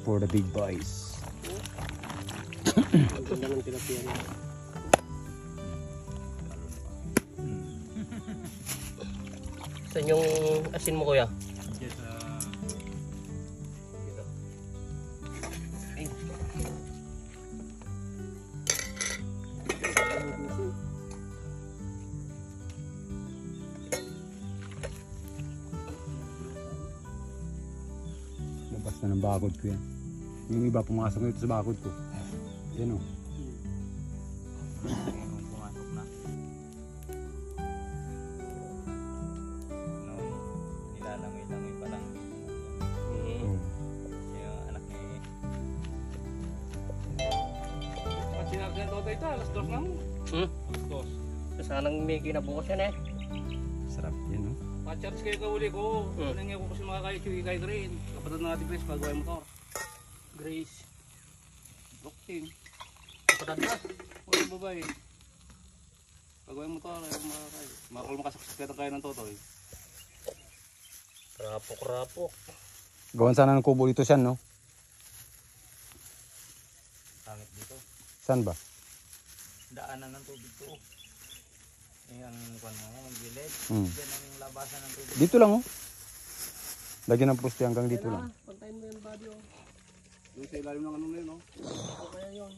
for the big boys. Ang ganda ng tilapia niya. Saan yung asin mo, kuya? Yes, Dito. Ay. Labas na ng bakod ko yan. Yung iba pumasok nito sa bakod ko. Yan o. pumasok na. No, nilalangoy-langoy pa lang. Yung anak ni... At sinagyan to ito, alas 2 na mo. Alas 2. Sanang may kinabukas yan eh. Sarap yan o. Pa-charge kayo kahuli ko. Nangyay ko kasi mga kay Green. Kapatid na natin Grace, pagawa yung motor. Grace. Block team. Kapatid na. Walang babae. Pagawa yung motor, ayaw mga kay. Makakul makasaksakitan kayo ng totoy. Rapok-rapok. Gawan sana ng kubo dito siya, no? Pangit dito. Saan ba? Daanan ng tubig to. Yung kung ano, ang gilid. Hmm. Diyan ang labasan ng tubig. Dito lang, oh. Lagyan ng poste hanggang dito lang. Pantayin mo yung body, oh. Doon sa ilalim ng ano na yun, no? O kaya yun.